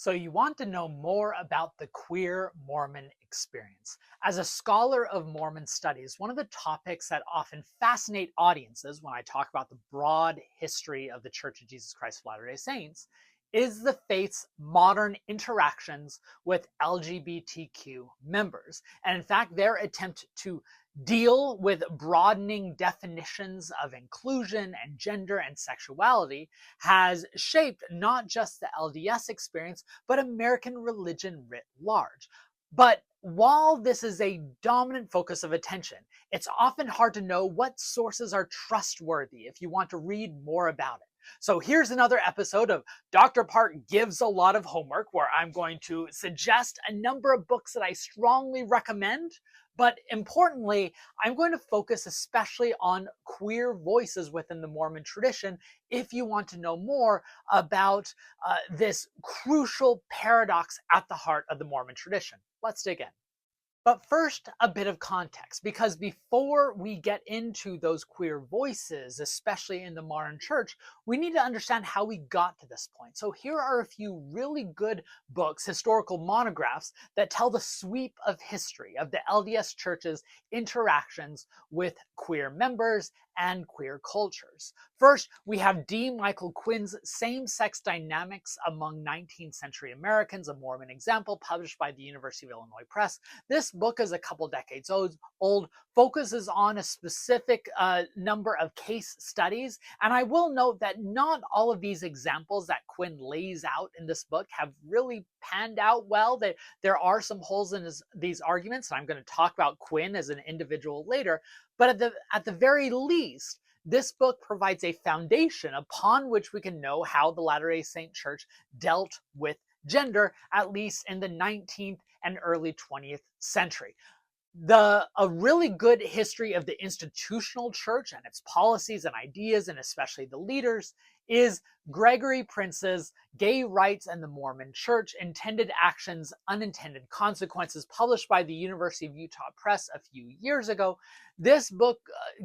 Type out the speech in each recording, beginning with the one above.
So you want to know more about the queer Mormon experience. As a scholar of Mormon studies, one of the topics that often fascinate audiences when I talk about the broad history of the Church of Jesus Christ of Latter-day Saints is the faith's modern interactions with LGBTQ members. And in fact, their attempt to deal with broadening definitions of inclusion and gender and sexuality has shaped not just the LDS experience, but American religion writ large. But while this is a dominant focus of attention, it's often hard to know what sources are trustworthy if you want to read more about it. So here's another episode of Dr. Park Gives a Lot of Homework, where I'm going to suggest a number of books that I strongly recommend. But importantly, I'm going to focus especially on queer voices within the Mormon tradition if you want to know more about this crucial paradox at the heart of the Mormon tradition. Let's dig in. But first, a bit of context, because before we get into those queer voices, especially in the modern church, we need to understand how we got to this point. So here are a few really good books, historical monographs, that tell the sweep of history of the LDS Church's interactions with queer members and queer cultures. First, we have D. Michael Quinn's Same-Sex Dynamics Among 19th Century Americans, a Mormon Example, published by the University of Illinois Press. This book is a couple decades old, focuses on a specific number of case studies, and I will note that not all of these examples that Quinn lays out in this book have really panned out well. There are some holes in these arguments, and I'm going to talk about Quinn as an individual later, but at the very least, this book provides a foundation upon which we can know how the Latter-day Saint Church dealt with gender, at least in the 19th and early 20th century. A really good history of the institutional church and its policies and ideas, and especially the leaders, is Gregory Prince's Gay Rights and the Mormon Church, Intended Actions, Unintended Consequences, published by the University of Utah Press a few years ago. This book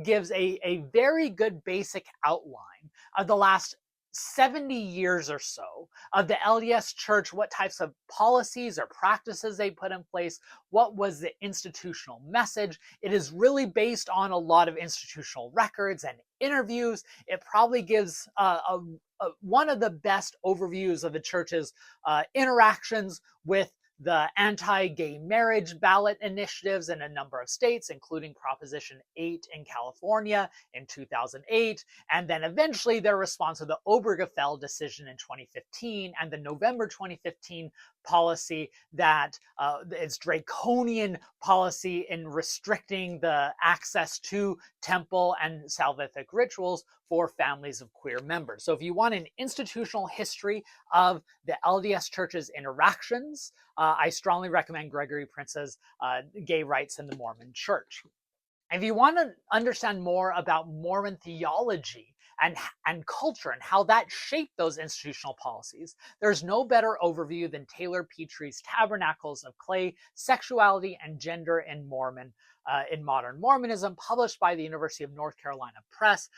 gives a very good basic outline of the last 70 years or so of the LDS Church, what types of policies or practices they put in place, what was the institutional message. It is really based on a lot of institutional records and interviews. It probably gives one of the best overviews of the church's interactions with the anti-gay marriage ballot initiatives in a number of states, including Proposition 8 in California in 2008, and then eventually their response to the Obergefell decision in 2015 and the November 2015 policy that its draconian policy in restricting the access to temple and salvific rituals for families of queer members. So if you want an institutional history of the LDS Church's interactions, I strongly recommend Gregory Prince's Gay Rights in the Mormon Church. If you want to understand more about Mormon theology and culture and how that shaped those institutional policies, there's no better overview than Taylor Petrey's Tabernacles of Clay, Sexuality and Gender in Modern Mormonism, published by the University of North Carolina Press.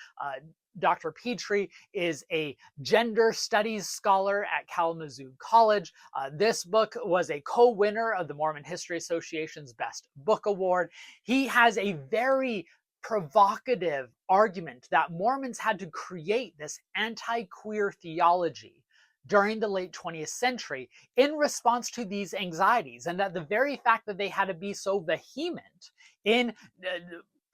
Dr. Petrey is a gender studies scholar at Kalamazoo College. This book was a co-winner of the Mormon History Association's Best Book Award. He has a very provocative argument that Mormons had to create this anti-queer theology during the late 20th century in response to these anxieties, and that the very fact that they had to be so vehement in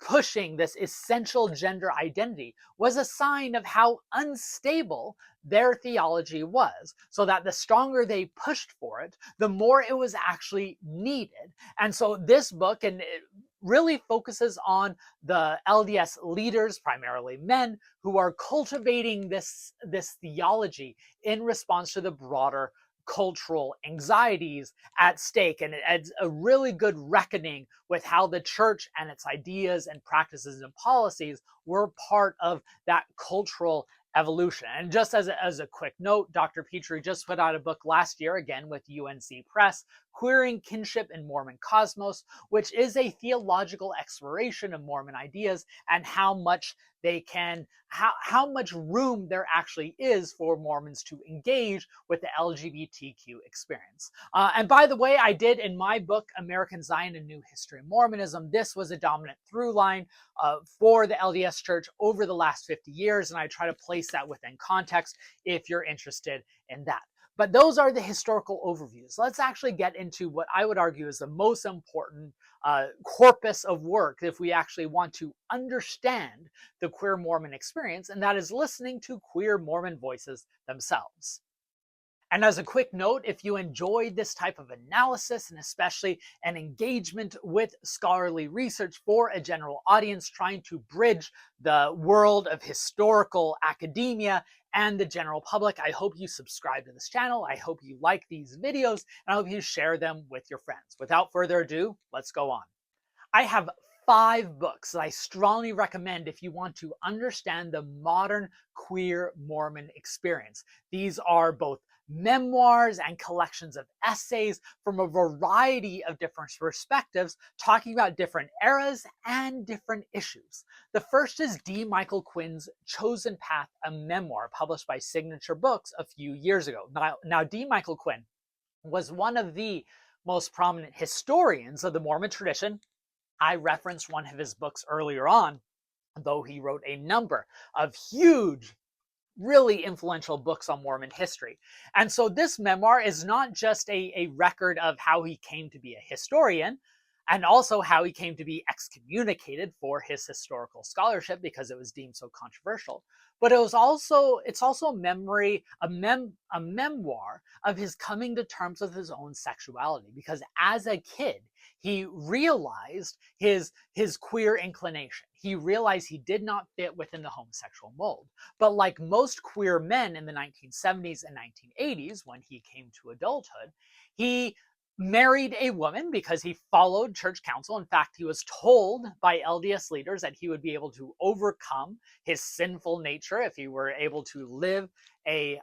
pushing this essential gender identity was a sign of how unstable their theology was, so that the stronger they pushed for it, the more it was actually needed. And so this book, and it really focuses on the LDS leaders, primarily men, who are cultivating this theology in response to the broader cultural anxieties at stake, and it's a really good reckoning with how the church and its ideas and practices and policies were part of that cultural evolution. And just as a quick note, Dr. Petrey just put out a book last year, again with UNC Press, Queering Kinship in Mormon Cosmos, which is a theological exploration of Mormon ideas and how much they can, how much room there actually is for Mormons to engage with the LGBTQ experience. And by the way, I did in my book, American Zion and New History of Mormonism, this was a dominant through line for the LDS Church over the last 50 years, and I try to place that within context if you're interested in that. But those are the historical overviews. Let's actually get into what I would argue is the most important corpus of work if we actually want to understand the queer Mormon experience, and that is listening to queer Mormon voices themselves. And as a quick note, if you enjoyed this type of analysis and especially an engagement with scholarly research for a general audience trying to bridge the world of historical academia and the general public, I hope you subscribe to this channel. I hope you like these videos, and I hope you share them with your friends. Without further ado, let's go on. I have 5 books that I strongly recommend if you want to understand the modern queer Mormon experience. These are both memoirs and collections of essays from a variety of different perspectives, talking about different eras and different issues. The first is D. Michael Quinn's Chosen Path, a memoir published by Signature Books a few years ago. Now D. Michael Quinn was one of the most prominent historians of the Mormon tradition. I referenced one of his books earlier on, though he wrote a number of huge, really influential books on Mormon history. And so this memoir is not just a record of how he came to be a historian, and also how he came to be excommunicated for his historical scholarship because it was deemed so controversial. But it's also a memoir of his coming to terms with his own sexuality, because as a kid, he realized his queer inclination. He realized he did not fit within the homosexual mold. But like most queer men in the 1970s and 1980s, when he came to adulthood, he married a woman because he followed church counsel. In fact, he was told by LDS leaders that he would be able to overcome his sinful nature if he were able to live a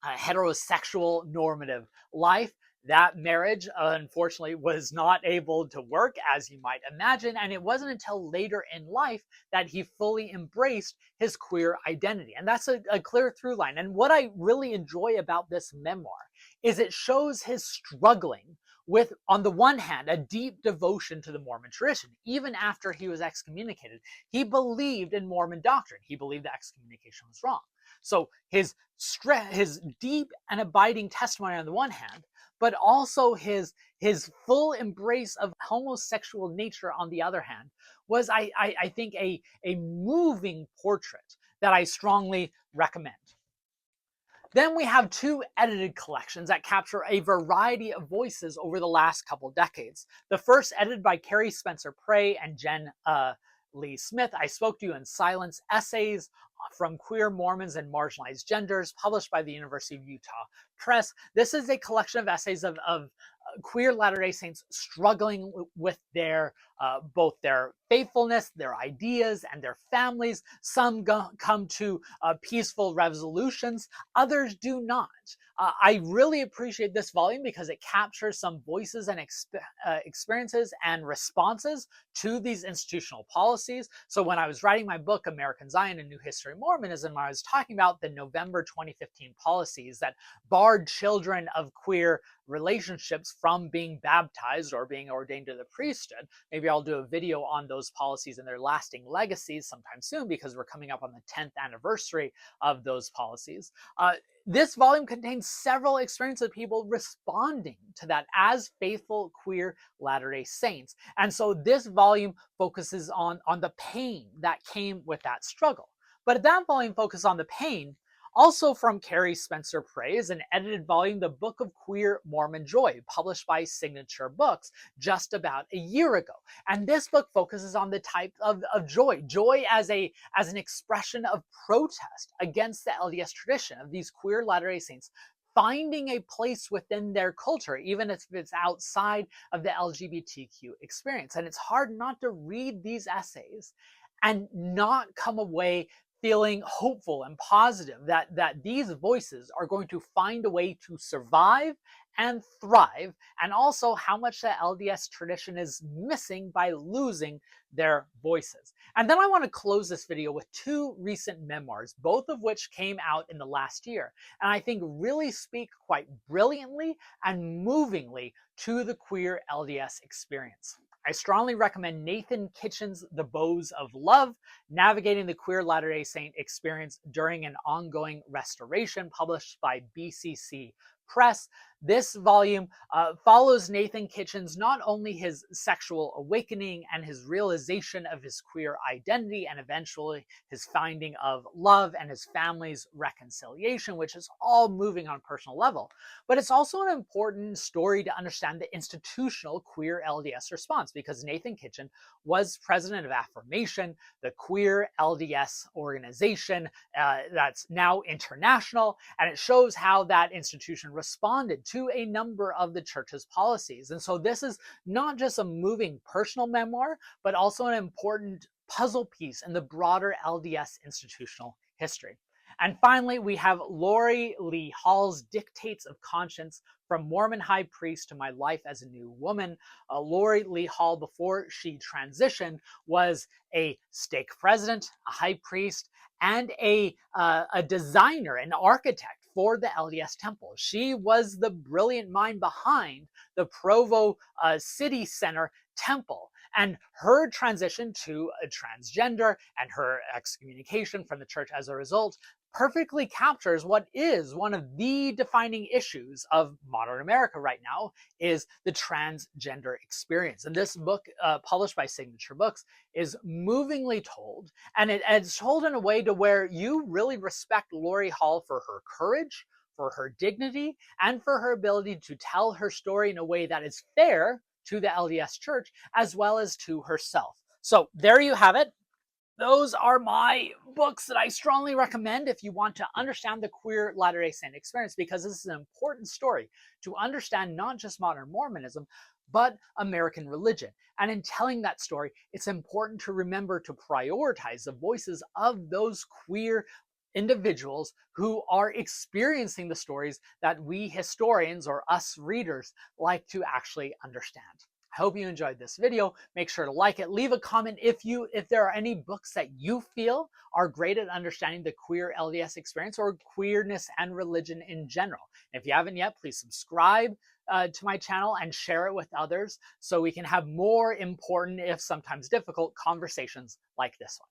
heterosexual normative life. That marriage, unfortunately, was not able to work, as you might imagine, and it wasn't until later in life that he fully embraced his queer identity. And that's a clear through line. And what I really enjoy about this memoir is it shows his struggling with, on the one hand, a deep devotion to the Mormon tradition. Even after he was excommunicated, he believed in Mormon doctrine. He believed that excommunication was wrong. So his deep and abiding testimony on the one hand, but also his full embrace of homosexual nature on the other hand, was, I think, a moving portrait that I strongly recommend. Then we have 2 edited collections that capture a variety of voices over the last couple decades. The first, edited by Carrie Spencer Petrey and Jen Lee Smith, I Spoke to You in Silence, Essays from Queer Mormons and Marginalized Genders, published by the University of Utah Press. This is a collection of essays of queer Latter-day Saints struggling with their both their faithfulness, their ideas, and their families. Some come to peaceful resolutions, others do not. I really appreciate this volume because it captures some voices and experiences and responses to these institutional policies. So when I was writing my book, American Zion and New History of Mormonism, I was talking about the November 2015 policies that barred children of queer relationships from being baptized or being ordained to the priesthood. Maybe I'll do a video on those policies and their lasting legacies sometime soon, because we're coming up on the 10th anniversary of those policies. This volume contains several experiences of people responding to that as faithful queer Latter-day Saints. And so this volume focuses on the pain that came with that struggle. But that volume focuses on the pain. Also from Carrie Spencer Petrey is an edited volume, The Book of Queer Mormon Joy, published by Signature Books just about a year ago. And this book focuses on the type of joy as an expression of protest against the LDS tradition of these queer Latter-day Saints finding a place within their culture, even if it's outside of the LGBTQ experience. And it's hard not to read these essays and not come away feeling hopeful and positive that these voices are going to find a way to survive and thrive, and also how much the LDS tradition is missing by losing their voices. And then I want to close this video with two recent memoirs, both of which came out in the last year, and I think really speak quite brilliantly and movingly to the queer LDS experience. I strongly recommend Nathan Kitchen's The Bows of Love, Navigating the Queer Latter-day Saint Experience During an Ongoing Restoration, published by BCC Press. This volume follows Nathan Kitchen's not only his sexual awakening and his realization of his queer identity, and eventually his finding of love and his family's reconciliation, which is all moving on a personal level, but it's also an important story to understand the institutional queer LDS response, because Nathan Kitchen was president of Affirmation, the queer LDS organization that's now international, and it shows how that institution responded to a number of the church's policies. And so this is not just a moving personal memoir, but also an important puzzle piece in the broader LDS institutional history. And finally, we have Lori Lee Hall's Dictates of Conscience, From Mormon High Priest to My Life as a New Woman. Lori Lee Hall, before she transitioned, was a stake president, a high priest, and a designer, an architect for the LDS temple. She was the brilliant mind behind the Provo City Center temple. And her transition to a transgender and her excommunication from the church as a result perfectly captures what is one of the defining issues of modern America right now, is the transgender experience. And this book, published by Signature Books, is movingly told, and it's told in a way to where you really respect Lori Hall for her courage, for her dignity, and for her ability to tell her story in a way that is fair to the LDS Church as well as to herself. So there you have it. Those are my books that I strongly recommend if you want to understand the queer Latter-day Saint experience, because this is an important story to understand not just modern Mormonism, but American religion. And in telling that story, it's important to remember to prioritize the voices of those queer individuals who are experiencing the stories that we historians, or us readers, like to actually understand. I hope you enjoyed this video. Make sure to like it. Leave a comment if there are any books that you feel are great at understanding the queer LDS experience or queerness and religion in general. If you haven't yet, please subscribe to my channel and share it with others so we can have more important, if sometimes difficult, conversations like this one.